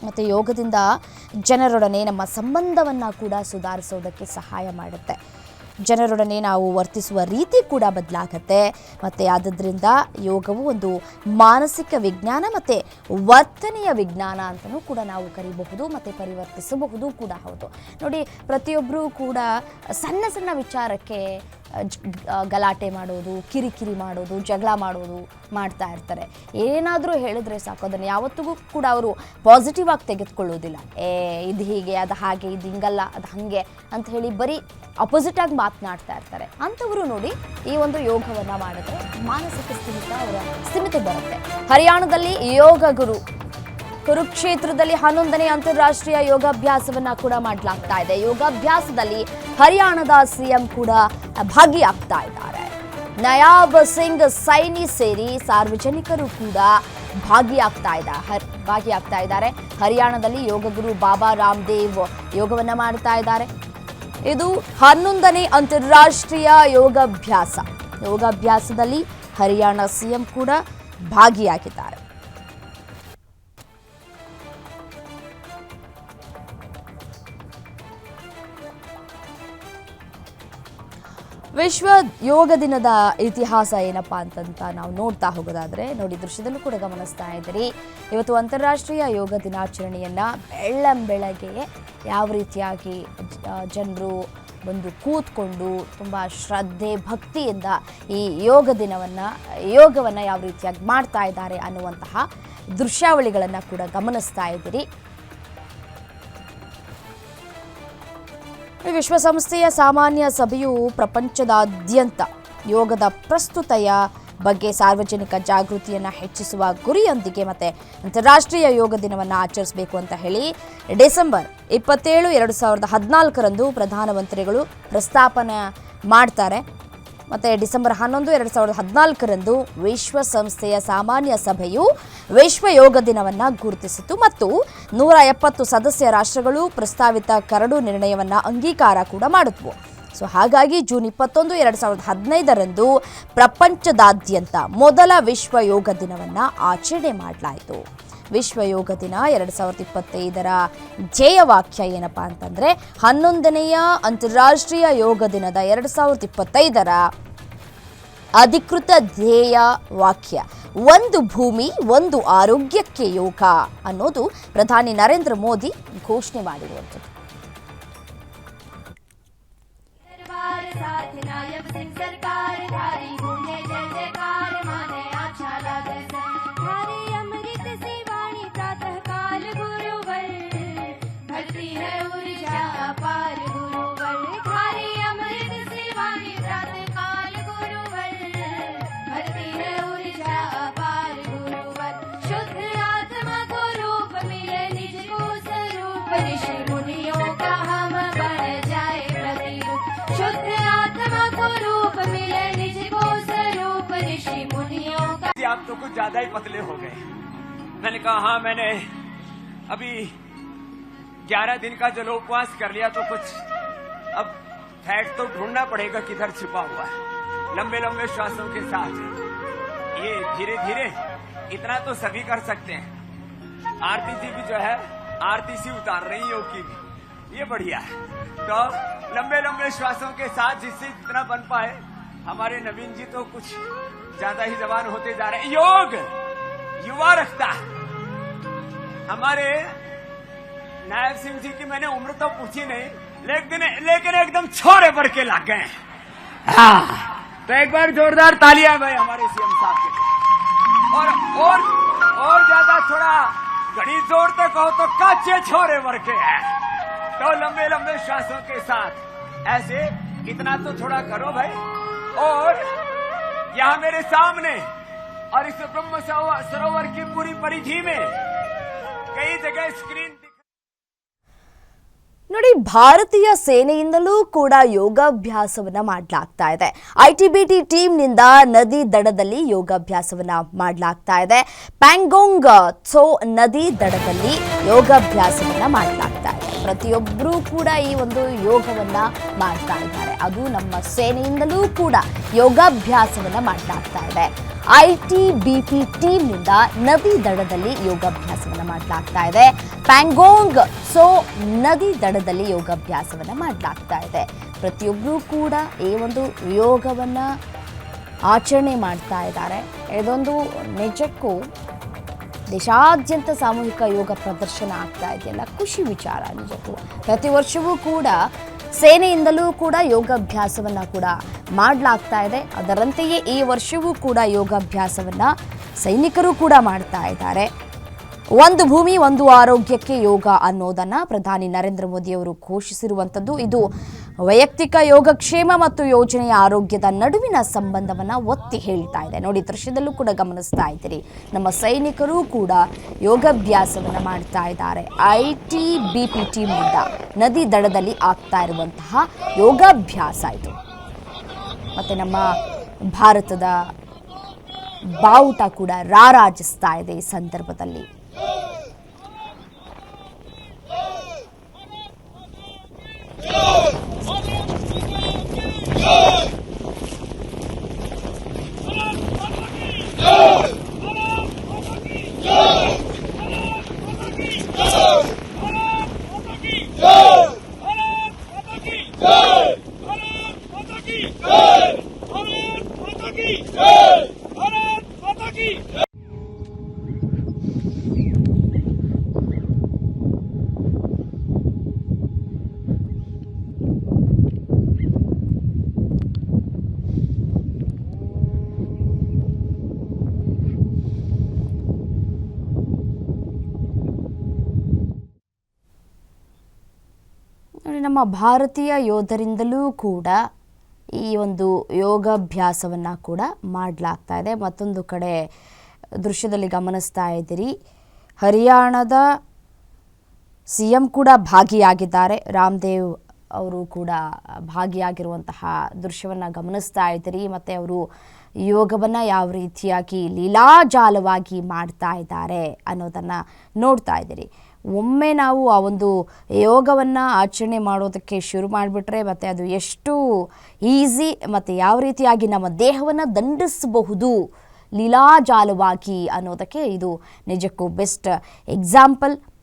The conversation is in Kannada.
ಮತ್ತು ಯೋಗದಿಂದ ಜನರೊಡನೆ ನಮ್ಮ ಸಂಬಂಧವನ್ನು ಕೂಡ ಸುಧಾರಿಸೋದಕ್ಕೆ ಸಹಾಯ ಮಾಡುತ್ತೆ. ಜನರೊಡನೆ ನಾವು ವರ್ತಿಸುವ ರೀತಿ ಕೂಡ ಬದಲಾಗತ್ತೆ. ಮತ್ತು ಆದ್ದರಿಂದ ಯೋಗವು ಒಂದು ಮಾನಸಿಕ ವಿಜ್ಞಾನ ಮತ್ತು ವರ್ತನೆಯ ವಿಜ್ಞಾನ ಅಂತಲೂ ಕೂಡ ನಾವು ಕರೀಬಹುದು ಮತ್ತು ಪರಿವರ್ತಿಸಬಹುದು ಕೂಡ ಹೌದು. ನೋಡಿ, ಪ್ರತಿಯೊಬ್ಬರೂ ಕೂಡ ಸಣ್ಣ ಸಣ್ಣ ವಿಚಾರಕ್ಕೆ ಗಲಾಟೆ ಮಾಡೋದು, ಕಿರಿಕಿರಿ ಮಾಡೋದು, ಜಗಳ ಮಾಡೋದು ಮಾಡ್ತಾ ಇರ್ತಾರೆ. ಏನಾದರೂ ಹೇಳಿದ್ರೆ ಸಾಕು, ಅದನ್ನು ಯಾವತ್ತಿಗೂ ಕೂಡ ಅವರು ಪಾಸಿಟಿವ್ ಆಗಿ ತೆಗೆದುಕೊಳ್ಳೋದಿಲ್ಲ. ಇದು ಹೀಗೆ, ಅದು ಹಾಗೆ, ಇದು ಹಿಂಗಲ್ಲ, ಅದು ಹಾಗೆ ಅಂತ ಹೇಳಿ ಬರೀ ಅಪೋಸಿಟ್ ಆಗಿ ಮಾತನಾಡ್ತಾ ಇರ್ತಾರೆ. ಅಂಥವರು ನೋಡಿ ಈ ಒಂದು ಯೋಗವನ್ನು ಮಾಡಿದ್ರೆ ಮಾನಸಿಕ ಸ್ಥಿಮಿತ ಬರುತ್ತೆ. ಹರಿಯಾಣದಲ್ಲಿ ಯೋಗ ಗುರು ಕುರುಕ್ಷೇತ್ರದಲ್ಲಿ 11ನೇ ಅಂತಾರಾಷ್ಟ್ರೀಯ ಯೋಗಾಭ್ಯಾಸವನ್ನ ಕೂಡ ಮಾಡಲಾಗ್ತಾ ಇದೆ. ಯೋಗಾಭ್ಯಾಸದಲ್ಲಿ ಹರಿಯಾಣದ ಸಿಎಂ ಕೂಡ ಭಾಗಿಯಾಗ್ತಾ ಇದ್ದಾರೆ. ನಯಾಬ್ ಸಿಂಗ್ ಸೈನಿ ಸೇರಿ ಸಾರ್ವಜನಿಕರು ಕೂಡ ಭಾಗಿಯಾಗ್ತಾ ಇದ್ದಾರೆ. ಹರಿಯಾಣದಲ್ಲಿ ಯೋಗಗುರು ಬಾಬಾ ರಾಮದೇವ್ ಯೋಗವನ್ನ ಮಾಡ್ತಾ ಇದ್ದಾರೆ. ಇದು 11ನೇ ಅಂತಾರಾಷ್ಟ್ರೀಯ ಯೋಗಾಭ್ಯಾಸದಲ್ಲಿ ಹರಿಯಾಣ ಸಿಎಂ ಕೂಡ ಭಾಗಿಯಾಗಿದ್ದಾರೆ. ವಿಶ್ವ ಯೋಗ ದಿನದ ಇತಿಹಾಸ ಏನಪ್ಪಾ ಅಂತ ನಾವು ನೋಡ್ತಾ ಹೋಗೋದಾದ್ರೆ, ನೋಡಿ ದೃಶ್ಯದಲ್ಲೂ ಕೂಡ ಗಮನಿಸ್ತಾ ಇದ್ದೀರಿ. ಇವತ್ತು ಅಂತಾರಾಷ್ಟ್ರೀಯ ಯೋಗ ದಿನಾಚರಣೆಯನ್ನ ಬೆಳಗ್ಗೆ ಯಾವ ರೀತಿಯಾಗಿ ಜನರು ಬಂದು ಕೂತ್ಕೊಂಡು ತುಂಬ ಶ್ರದ್ಧೆ ಭಕ್ತಿಯಿಂದ ಈ ಯೋಗವನ್ನು ಯಾವ ರೀತಿಯಾಗಿ ಮಾಡ್ತಾ ಇದ್ದಾರೆ ಅನ್ನುವಂತಹ ದೃಶ್ಯಾವಳಿಗಳನ್ನು ಕೂಡ ಗಮನಿಸ್ತಾ ಇದ್ದೀರಿ. ವಿಶ್ವಸಂಸ್ಥೆಯ ಸಾಮಾನ್ಯ ಸಭೆಯು ಪ್ರಪಂಚದಾದ್ಯಂತ ಯೋಗದ ಪ್ರಸ್ತುತೆಯ ಬಗ್ಗೆ ಸಾರ್ವಜನಿಕ ಜಾಗೃತಿಯನ್ನು ಹೆಚ್ಚಿಸುವ ಗುರಿಯೊಂದಿಗೆ ಮತ್ತೆ ಅಂತಾರಾಷ್ಟ್ರೀಯ ಯೋಗ ದಿನವನ್ನು ಆಚರಿಸಬೇಕು ಅಂತ ಹೇಳಿ ಡಿಸೆಂಬರ್ 27, 2014ರಂದು ಪ್ರಧಾನಮಂತ್ರಿಗಳು ಪ್ರಸ್ತಾಪನೆ ಮಾಡ್ತಾರೆ. ಮತ್ತು ಡಿಸೆಂಬರ್ 11, 2014ರಂದು ವಿಶ್ವಸಂಸ್ಥೆಯ ಸಾಮಾನ್ಯ ಸಭೆಯು ವಿಶ್ವ ಯೋಗ ದಿನವನ್ನು ಗುರುತಿಸಿತು ಮತ್ತು 170 ಸದಸ್ಯ ರಾಷ್ಟ್ರಗಳು ಪ್ರಸ್ತಾವಿತ ಕರಡು ನಿರ್ಣಯವನ್ನು ಅಂಗೀಕಾರ ಕೂಡ ಮಾಡಿದ್ವು. ಸೊ ಹಾಗಾಗಿ ಜೂನ್ 21, 2015ರಂದು ಪ್ರಪಂಚದಾದ್ಯಂತ ಮೊದಲ ವಿಶ್ವ ಯೋಗ ದಿನವನ್ನು ಆಚರಣೆ ಮಾಡಲಾಯಿತು. ವಿಶ್ವ ಯೋಗ ದಿನ 2025ರ ಧ್ಯೇಯವಾಕ್ಯ ಏನಪ್ಪಾ ಅಂತಂದರೆ, 11ನೇಯ ಅಂತಾರಾಷ್ಟ್ರೀಯ ಯೋಗ ದಿನದ 2025ರ ಅಧಿಕೃತ ಧ್ಯೇಯ ವಾಕ್ಯ ಒಂದು ಭೂಮಿ ಒಂದು ಆರೋಗ್ಯಕ್ಕೆ ಯೋಗ ಅನ್ನೋದು ಪ್ರಧಾನಿ ನರೇಂದ್ರ ಮೋದಿ ಘೋಷಣೆ ಮಾಡಿರುವಂಥದ್ದು. आप तो कुछ ज्यादा ही पतले हो गए। मैंने कहा हाँ, मैंने अभी 11 दिन का जल उपवास कर लिया, तो कुछ अब फैट तो ढूंढना पड़ेगा किधर छिपा हुआ है। लंबे लंबे श्वासों के साथ ये धीरे धीरे इतना तो सभी कर सकते हैं। आरती जी भी जो है आरती सी उतार रही योग की भी, ये बढ़िया है। तो लंबे लंबे श्वासों के साथ जिससे जितना बन पाए, हमारे नवीन जी तो कुछ ज्यादा ही जवान होते जा रहे हैं। योग युवा रखता है। हमारे नायब सिंह जी की मैंने उम्र तो पूछी नहीं, लेकिन एकदम छोरे भर के लग गए। हाँ, तो एक बार जोरदार तालियां भाई हमारे सीएम साहब के। और ज्यादा थोड़ा घड़ी जोड़ते कहो तो कच्चे छोरे भर के हैं। तो लंबे लंबे श्वासों के साथ ऐसे इतना तो थोड़ा करो भाई। और यहाँ मेरे सामने और इस ब्रह्म सरोवर की पूरी परिधि में कई जगह स्क्रीन ನೋಡಿ, ಭಾರತೀಯ ಸೇನೆಯಿಂದಲೂ ಕೂಡ ಯೋಗಾಭ್ಯಾಸವನ್ನ ಮಾಡಲಾಗ್ತಾ ಇದೆ. ಐಟಿಬಿಟಿ ಟೀಮ್ನಿಂದ ನದಿ ದಡದಲ್ಲಿ ಯೋಗಾಭ್ಯಾಸವನ್ನ ಮಾಡಲಾಗ್ತಾ ಇದೆ. ಪ್ಯಾಂಗೋಂಗ್ ತ್ಸೋ ನದಿ ದಡದಲ್ಲಿ ಯೋಗಾಭ್ಯಾಸವನ್ನ ಮಾಡಲಾಗ್ತಾ ಇದೆ. ಪ್ರತಿಯೊಬ್ಬರೂ ಕೂಡ ಈ ಒಂದು ಯೋಗವನ್ನು ಮಾಡ್ತಾ ಇದ್ದಾರೆ. ಅದು ನಮ್ಮ ಸೇನೆಯಿಂದಲೂ ಕೂಡ ಯೋಗಾಭ್ಯಾಸವನ್ನು ಮಾಡಲಾಗ್ತಾ ಇದೆ. ITBP ಟೀಮ್ನಿಂದ ನದಿ ದಡದಲ್ಲಿ ಯೋಗಾಭ್ಯಾಸವನ್ನು ಮಾಡಲಾಗ್ತಾ ಇದೆ. ಪ್ಯಾಂಗೋಂಗ್ ಸೋ ನದಿ ದಡದಲ್ಲಿ ಯೋಗಾಭ್ಯಾಸವನ್ನು ಮಾಡಲಾಗ್ತಾ ಇದೆ. ಪ್ರತಿಯೊಬ್ಬರೂ ಕೂಡ ಈ ಒಂದು ಯೋಗವನ್ನು ಆಚರಣೆ ಮಾಡ್ತಾ ಇದ್ದಾರೆ. ಇದೊಂದು ನಿಜಕ್ಕೂ ದೇಶಾದ್ಯಂತ ಸಾಮೂಹಿಕ ಯೋಗ ಪ್ರದರ್ಶನ ಆಗ್ತಾ ಇದೆಯಲ್ಲ, ಖುಷಿ ವಿಚಾರ ನಿಜಕ್ಕೂ. ಪ್ರತಿ ವರ್ಷವೂ ಕೂಡ ಸೇನೆಯಿಂದಲೂ ಕೂಡ ಯೋಗಾಭ್ಯಾಸವನ್ನು ಕೂಡ ಮಾಡಲಾಗ್ತಾ ಇದೆ. ಅದರಂತೆಯೇ ಈ ವರ್ಷವೂ ಕೂಡ ಯೋಗಾಭ್ಯಾಸವನ್ನು ಸೈನಿಕರು ಕೂಡ ಮಾಡ್ತಾ ಇದ್ದಾರೆ. ಒಂದು ಭೂಮಿ ಒಂದು ಆರೋಗ್ಯಕ್ಕೆ ಯೋಗ ಅನ್ನೋದನ್ನು ಪ್ರಧಾನಿ ನರೇಂದ್ರ ಮೋದಿ ಅವರು ಘೋಷಿಸಿರುವಂಥದ್ದು. ಇದು ವೈಯಕ್ತಿಕ ಯೋಗಕ್ಷೇಮ ಮತ್ತು ಯೋಜನೆಯ ಆರೋಗ್ಯದ ನಡುವಿನ ಸಂಬಂಧವನ್ನು ಒತ್ತಿ ಹೇಳ್ತಾ ಇದೆ. ನೋಡಿ, ದೃಶ್ಯದಲ್ಲೂ ಕೂಡ ಗಮನಿಸ್ತಾ ಇದ್ದೀರಿ, ನಮ್ಮ ಸೈನಿಕರು ಕೂಡ ಯೋಗಾಭ್ಯಾಸವನ್ನು ಮಾಡ್ತಾ ಇದ್ದಾರೆ. ITBP ಟೀಮ್ನಿಂದ ನದಿ ದಡದಲ್ಲಿ ಆಗ್ತಾ ಇರುವಂತಹ ಯೋಗಾಭ್ಯಾಸ ಇದು. ಮತ್ತು ನಮ್ಮ ಭಾರತದ ಬಾವುಟ ಕೂಡ ರಾರಾಜಿಸ್ತಾ ಇದೆ ಈ ಸಂದರ್ಭದಲ್ಲಿ. ನಮ್ಮ ಭಾರತೀಯ ಯೋಧರಿಂದಲೂ ಕೂಡ ಈ ಒಂದು ಯೋಗಾಭ್ಯಾಸವನ್ನು ಕೂಡ ಮಾಡಲಾಗ್ತಾ ಇದೆ. ಮತ್ತೊಂದು ಕಡೆ ದೃಶ್ಯದಲ್ಲಿ ಗಮನಿಸ್ತಾ ಇದ್ದೀರಿ, ಹರಿಯಾಣದ CM ಕೂಡ ಭಾಗಿಯಾಗಿದ್ದಾರೆ. ರಾಮದೇವ್ ಅವರು ಕೂಡ ಭಾಗಿಯಾಗಿರುವಂತಹ ದೃಶ್ಯವನ್ನು ಗಮನಿಸ್ತಾ ಇದ್ದೀರಿ. ಮತ್ತು ಅವರು ಯೋಗವನ್ನು ಯಾವ ರೀತಿಯಾಗಿ ಲೀಲಾಜಾಲವಾಗಿ ಮಾಡ್ತಾ ಇದ್ದಾರೆ ಅನ್ನೋದನ್ನು ನೋಡ್ತಾ ಇದ್ದೀರಿ. ಒಮ್ಮೆ ನಾವು ಆ ಒಂದು ಯೋಗವನ್ನು ಆಚರಣೆ ಮಾಡೋದಕ್ಕೆ ಶುರು ಮಾಡಿಬಿಟ್ರೆ ಮತ್ತು ಅದು ಎಷ್ಟು ಈಸಿ ಮತ್ತು ಯಾವ ರೀತಿಯಾಗಿ ನಮ್ಮ ದೇಹವನ್ನು ದಂಡಿಸಬಹುದು ಲೀಲಾಜಾಲವಾಗಿ ಅನ್ನೋದಕ್ಕೆ ಇದು ನಿಜಕ್ಕೂ ಬೆಸ್ಟ್ ಎಕ್ಸಾಂಪಲ್.